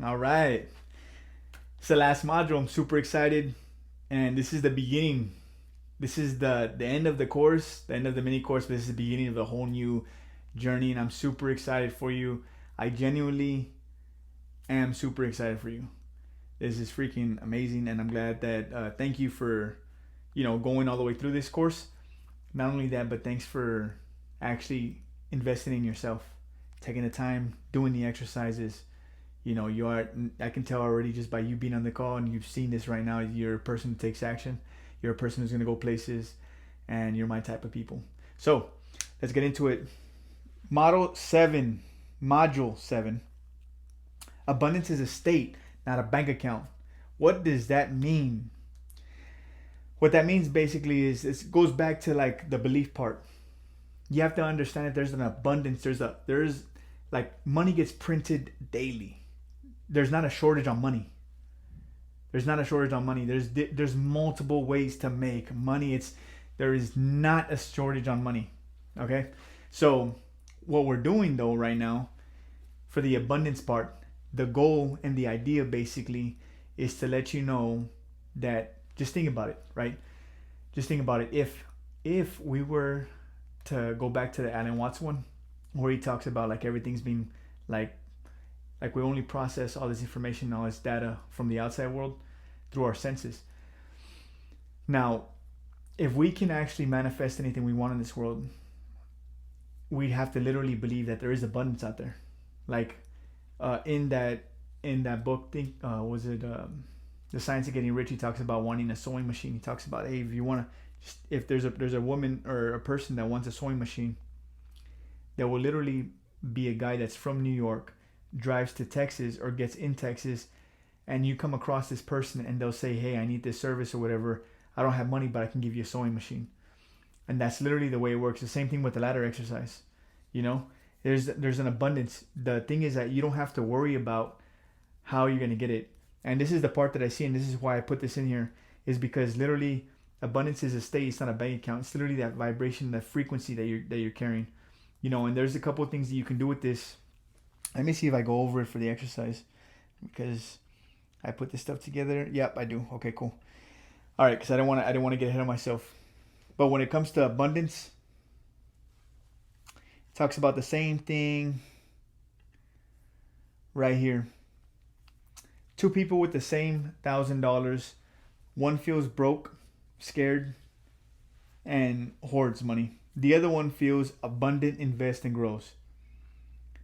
All right. It's the last module. I'm super excited. And this is the beginning. This is the end of the course, the end of the mini course, but this is the beginning of a whole new journey. And I'm super excited for you. I genuinely am super excited for you. This is freaking amazing. And I'm glad that, thank you for, going all the way through this course. Not only that, but thanks for actually investing in yourself, taking the time, doing the exercises. You are, I can tell already just by you being on the call and you've seen this right now, you're a person who takes action. You're a person who's going to go places, and you're my type of people. So let's get into it. Module 7. Abundance is a state, not a bank account. What does that mean? What that means basically is it goes back to like the belief part. You have to understand that there's an abundance. There's like money gets printed daily. There's not a shortage on money. There's multiple ways to make money. There is not a shortage on money. Okay? So what we're doing though right now for the abundance part, the goal and the idea basically is to let you know that just think about it, right? Just think about it. If we were to go back to the Alan Watts one where he talks about like everything's being like we only process all this information, all this data from the outside world through our senses. Now, if we can actually manifest anything we want in this world, we have to literally believe that there is abundance out there. Like in that book, was it The Science of Getting Rich? He talks about wanting a sewing machine. He talks about, hey, if you want to, if there's a woman or a person that wants a sewing machine, there will literally be a guy that's from New York, drives to Texas or gets in Texas, and you come across this person and they'll say, hey, I need this service or whatever. I don't have money, but I can give you a sewing machine. And that's literally the way it works. The same thing with the ladder exercise. There's an abundance. The thing is that you don't have to worry about how you're going to get it. And this is the part that I see, and this is why I put this in here, is because literally abundance is a state. It's not a bank account. It's literally that vibration, that frequency that you're carrying. And there's a couple of things that you can do with this. Let me see if I go over it for the exercise, because I put this stuff together. Yep, I do. Okay, cool. All right, because I didn't want to get ahead of myself. But when it comes to abundance, it talks about the same thing right here. Two people with the same $1,000. One feels broke, scared, and hoards money. The other one feels abundant, invests, and grows.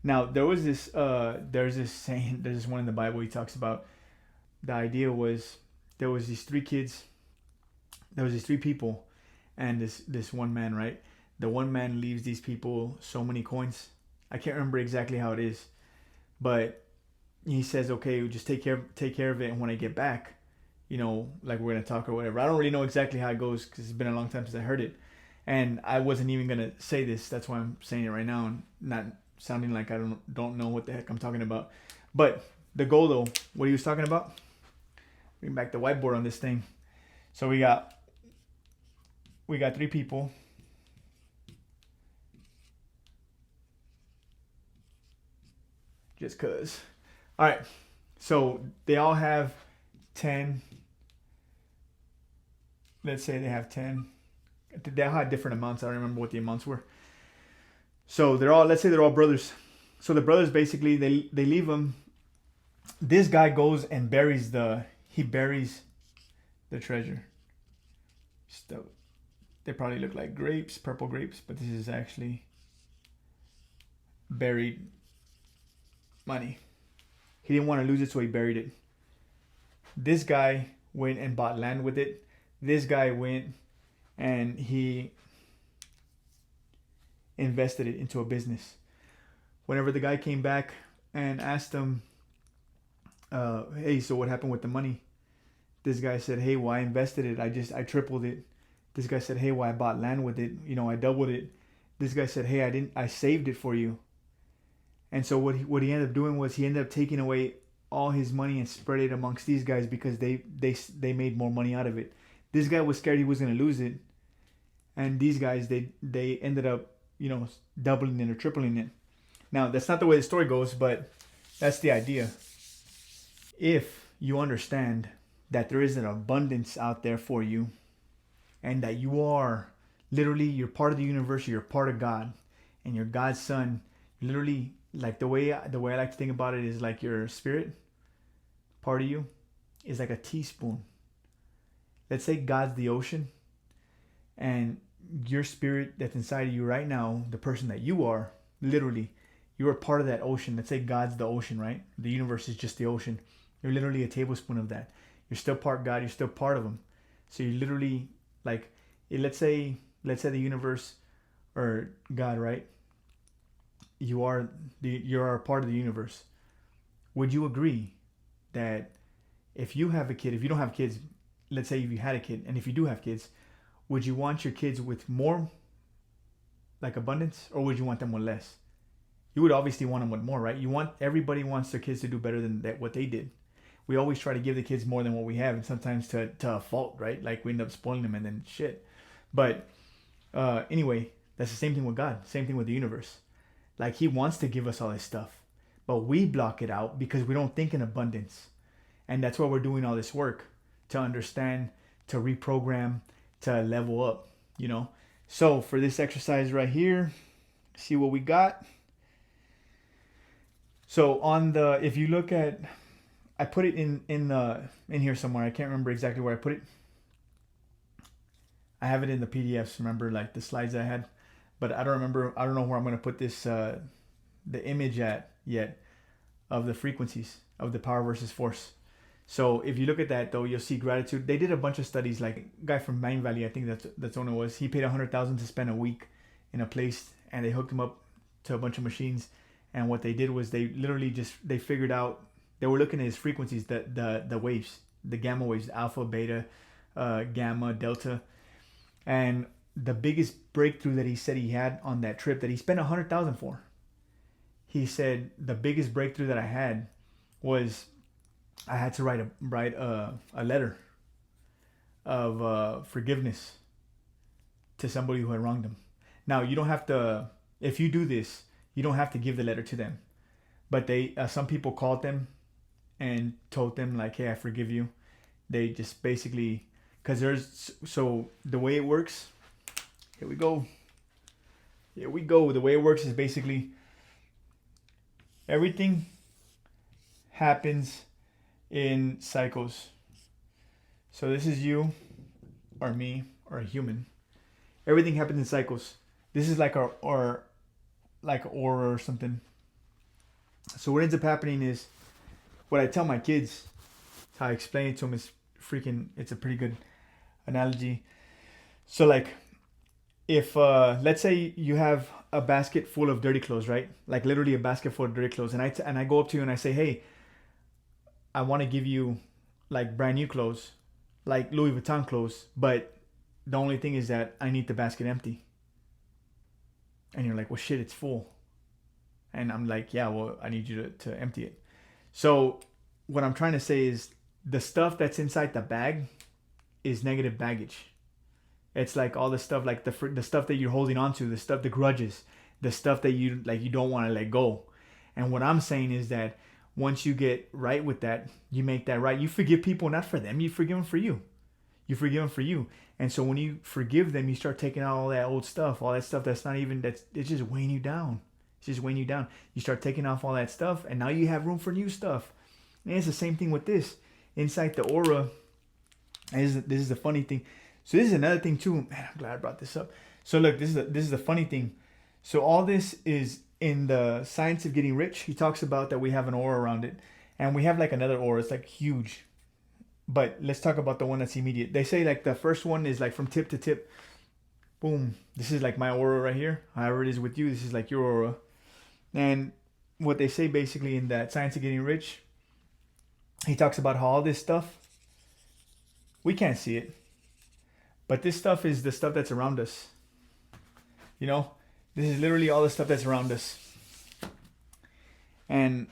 Now, there's this saying, there's this one in the Bible he talks about. The idea was there was these three people, and this one man, right? The one man leaves these people so many coins. I can't remember exactly how it is, but he says, okay, just take care of it, and when I get back, like we're gonna talk or whatever. I don't really know exactly how it goes because it's been a long time since I heard it, and I wasn't even gonna say this. That's why I'm saying it right now, and not sounding like I don't know what the heck I'm talking about. But the goal though, what he was talking about, bring back the whiteboard on this thing. So we got three people. Just cause. All right. So they all have 10. Let's say they have 10. They all had different amounts. I don't remember what the amounts were. So let's say they're all brothers. So the brothers basically, they leave them. This guy goes and buries the treasure. They probably look like grapes, purple grapes, but this is actually buried money. He didn't want to lose it, so he buried it. This guy went and bought land with it. This guy went and he invested it into a business. Whenever the guy came back and asked him, hey, so what happened with the money? This guy said, hey, well, I invested it. I tripled it. This guy said, hey, well, I bought land with it. I doubled it. This guy said, hey, I saved it for you. And so what he ended up doing was he ended up taking away all his money and spread it amongst these guys because they made more money out of it. This guy was scared he was going to lose it. And these guys, they ended up, doubling it or tripling it. Now, that's not the way the story goes, but that's the idea. if you understand that there is an abundance out there for you, and that you are literally, you're part of the universe, you're part of God, and you're God's son. Literally, like the way I like to think about it is like your spirit part of you is like a teaspoon. Let's say God's the ocean, and your spirit that's inside of you right now, the person that you are, literally, you are part of that ocean. Let's say God's the ocean, right? The universe is just the ocean. You're literally a tablespoon of that. You're still part God. You're still part of Him. So you literally, like, let's say the universe or God, right? You're a part of the universe. Would you agree that if you have a kid, if you don't have kids, let's say if you had a kid, and if you do have kids, would you want your kids with more, like, abundance, or would you want them with less? You would obviously want them with more, right? Everybody wants their kids to do better than what they did. We always try to give the kids more than what we have, and sometimes to a fault, right? Like, we end up spoiling them and then shit. But anyway, that's the same thing with God. Same thing with the universe. Like, He wants to give us all this stuff, but we block it out because we don't think in abundance. And that's why we're doing all this work, to understand, to reprogram, to level up, So for this exercise right here, see what we got. So if you look at, I put it in here somewhere. I can't remember exactly where I put it. I have it in the PDFs, remember, like the slides I had, but I don't know where I'm going to put this, the image at yet, of the frequencies of the power versus force. So if you look at that, though, you'll see gratitude. They did a bunch of studies, like a guy from Main Valley, I think that's when it was. He paid $100,000 to spend a week in a place, and they hooked him up to a bunch of machines. And what they did was they literally they figured out, they were looking at his frequencies, the waves, the gamma waves, alpha, beta, gamma, delta. And the biggest breakthrough that he said he had on that trip that he spent $100,000 for, he said the biggest breakthrough that I had was I had to write a letter of forgiveness to somebody who had wronged him. Now, you don't have to, if you do this, you don't have to give the letter to them. But some people called them and told them, like, hey, I forgive you. They just basically, so the way it works, here we go. The way it works is basically everything happens in cycles. So this is you or me or a human. Everything happens in cycles. This is like our like aura or something. So what ends up happening is, what I tell my kids, how I explain it to them is it's a pretty good analogy. So like, if let's say you have a basket full of dirty clothes, right? Like literally a basket full of dirty clothes, and I go up to you and I say, hey, I want to give you like brand new clothes, like Louis Vuitton clothes, but the only thing is that I need the basket empty. And you're like, well, shit, it's full. And I'm like, yeah, well, I need you to empty it. So what I'm trying to say is, the stuff that's inside the bag is negative baggage. It's like all the stuff, like the stuff that you're holding on to, the grudges, the stuff that you don't want to let go. And what I'm saying is that once you get right with that, you make that right. You forgive people not for them, you forgive them for you. You forgive them for you. And so when you forgive them, you start taking out all that old stuff, all that stuff it's just weighing you down. It's just weighing you down. You start taking off all that stuff, and now you have room for new stuff. And it's the same thing with this. Inside the aura, this is the funny thing. So this is another thing too. Man, I'm glad I brought this up. So look, this is the funny thing. So all this is in the Science of Getting Rich. He talks about that we have an aura around it, and we have like another aura. It's like huge. But let's talk about the one that's immediate. They say like the first one is like from tip to tip. Boom. This is like my aura right here. However it is with you, this is like your aura. And what they say basically in that Science of Getting Rich, he talks about how all this stuff, we can't see it, but this stuff is the stuff that's around us. This is literally all the stuff that's around us. And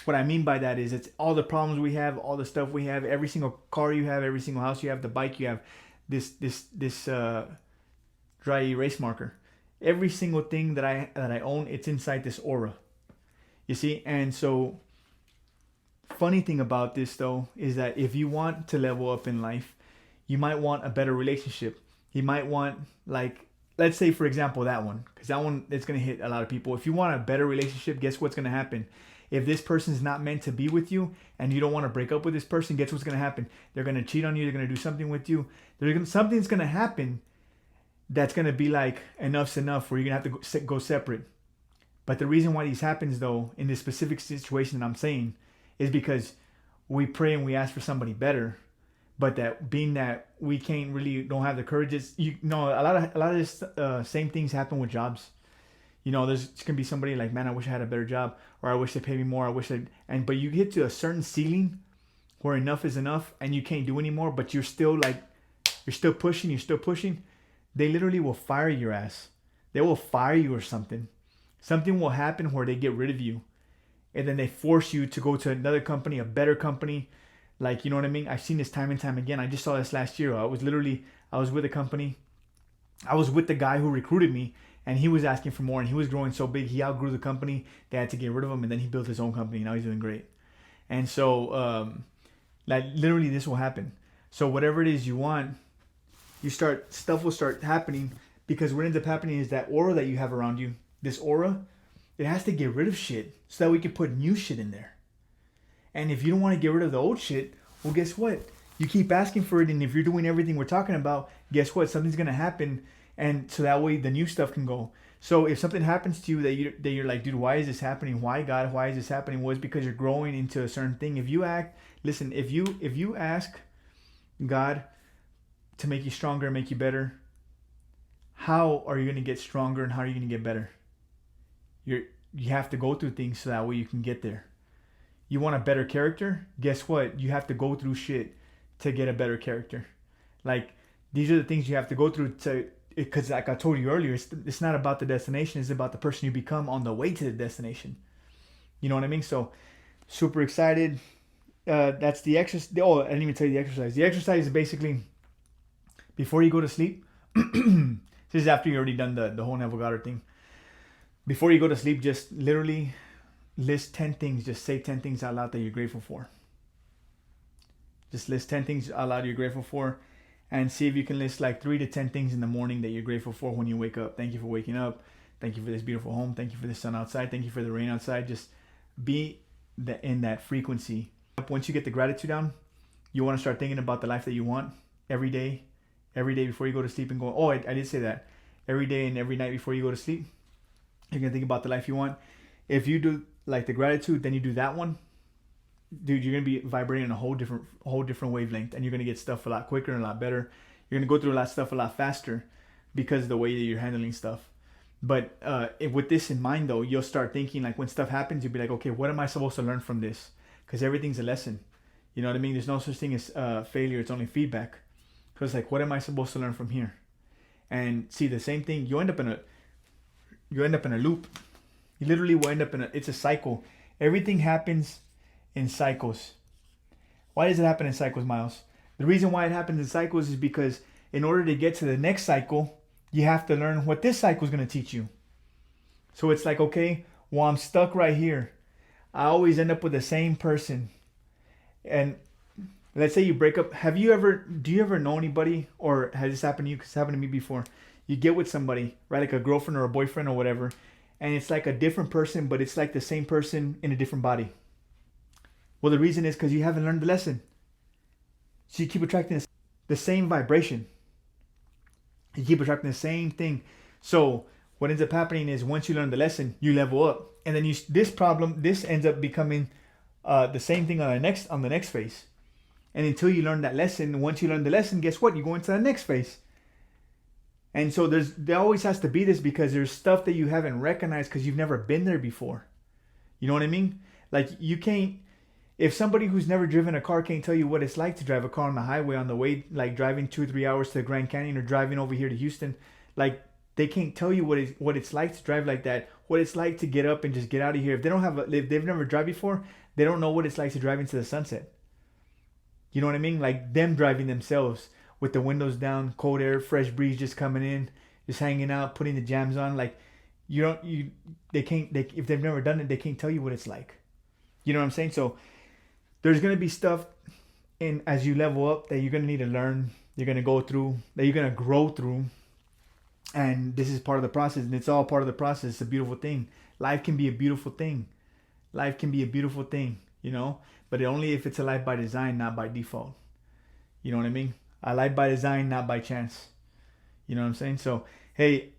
what I mean by that is, it's all the problems we have, all the stuff we have, every single car you have, every single house you have, the bike you have, this dry erase marker. Every single thing that I own, it's inside this aura. You see? And so funny thing about this though is that if you want to level up in life, you might want a better relationship. You might want, like, let's say for example that one, because that one, it's going to hit a lot of people. If you want a better relationship, guess what's going to happen? If this person's not meant to be with you and you don't want to break up with this person, guess what's going to happen? They're going to cheat on you. They're going to do something with you. Something's going to happen that's going to be like, enough's enough, where you're going to have to go separate. But the reason why these happens though, in this specific situation that I'm saying, is because we pray and we ask for somebody better. But that being that we don't have the courage. A lot of this same things happen with jobs. There's gonna be somebody like, man, I wish I had a better job, or I wish they paid me more. But you get to a certain ceiling where enough is enough, and you can't do anymore. But you're still pushing. They literally will fire your ass. They will fire you or something. Something will happen where they get rid of you, and then they force you to go to another company, a better company. Like, you know what I mean? I've seen this time and time again. I just saw this last year. I was with a company. I was with the guy who recruited me, and he was asking for more, and he was growing so big. He outgrew the company. They had to get rid of him, and then he built his own company. Now he's doing great. And so, like, literally this will happen. So whatever it is you want, stuff will start happening, because what ends up happening is that aura that you have around you, this aura, it has to get rid of shit so that we can put new shit in there. And if you don't want to get rid of the old shit, well, guess what? You keep asking for it, and if you're doing everything we're talking about, guess what? Something's going to happen, and so that way the new stuff can go. So if something happens to you that you're like, dude, why is this happening? Why, God? Why is this happening? Well, it's because you're growing into a certain thing. If you ask God to make you stronger, make you better, how are you going to get stronger, and how are you going to get better? You have to go through things so that way you can get there. You want a better character? Guess what? You have to go through shit to get a better character. Like, these are the things you have to go through because like I told you earlier, it's not about the destination. It's about the person you become on the way to the destination. You know what I mean? So, super excited. That's the exercise. Oh, I didn't even tell you the exercise. The exercise is basically before you go to sleep. This is after you already done the whole Neville Goddard thing. Before you go to sleep, just literally list 10 things. Just say 10 things out loud that you're grateful for. Just list 10 things out loud you're grateful for, and see if you can list like 3 to 10 things in the morning that you're grateful for when you wake up. Thank you for waking up. Thank you for this beautiful home. Thank you for the sun outside. Thank you for the rain outside. Just be in that frequency. Once you get the gratitude down, you want to start thinking about the life that you want every day before you go to sleep, and go, oh, I did say that. Every day and every night before you go to sleep, you're going to think about the life you want. If you do like the gratitude, then you do that one, dude, you're going to be vibrating on a whole different wavelength, and you're going to get stuff a lot quicker and a lot better. You're going to go through a lot of stuff a lot faster because of the way that you're handling stuff. But with this in mind, though, you'll start thinking, like, when stuff happens, you'll be like, okay, what am I supposed to learn from this? Because everything's a lesson. You know what I mean? There's no such thing as failure. It's only feedback. So it's like, what am I supposed to learn from here? And see, the same thing, you end up in a loop. You literally will end up it's a cycle. Everything happens in cycles. Why does it happen in cycles, Miles? The reason why it happens in cycles is because in order to get to the next cycle, you have to learn what this cycle is going to teach you. So it's like, okay, well, I'm stuck right here. I always end up with the same person. And let's say you break up. Do you ever know anybody, or has this happened to you? Because it's happened to me before. You get with somebody, right? Like a girlfriend or a boyfriend or whatever. And it's like a different person, but it's like the same person in a different body. Well, the reason is because you haven't learned the lesson. So you keep attracting the same vibration. You keep attracting the same thing. So what ends up happening is once you learn the lesson, you level up. And then this ends up becoming the same thing on the next phase. And until you learn that lesson, once you learn the lesson, guess what? You go into the next phase. And so there always has to be this, because there's stuff that you haven't recognized because you've never been there before. You know what I mean? Like, you can't, if somebody who's never driven a car can't tell you what it's like to drive a car on the highway on the way, like driving 2 or 3 hours to the Grand Canyon, or driving over here to Houston, like, they can't tell you what it's like to drive like that, what it's like to get up and just get out of here. If they've never driven before, they don't know what it's like to drive into the sunset. You know what I mean? Like them driving themselves with the windows down, cold air, fresh breeze just coming in, just hanging out, putting the jams on. Like, if they've never done it, they can't tell you what it's like. You know what I'm saying? So there's going to be stuff in as you level up that you're going to need to learn, you're going to go through, that you're going to grow through. And this is part of the process, and it's all part of the process. It's a beautiful thing. Life can be a beautiful thing. Life can be a beautiful thing, you know, but only if it's a life by design, not by default. You know what I mean? A life by design, not by chance. You know what I'm saying? So, hey,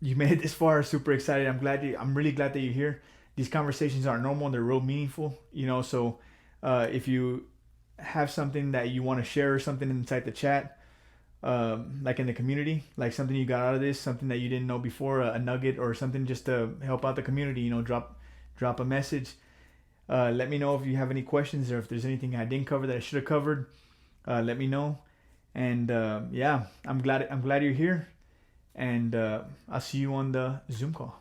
you made it this far. Super excited. I'm really glad that you're here. These conversations are normal and they're real meaningful, you know. So, if you have something that you want to share or something inside the chat, like in the community, like something you got out of this, something that you didn't know before, a nugget or something just to help out the community, you know, drop a message. Let me know if you have any questions or if there's anything I didn't cover that I should have covered. Let me know. And yeah, I'm glad you're here. And I'll see you on the Zoom call.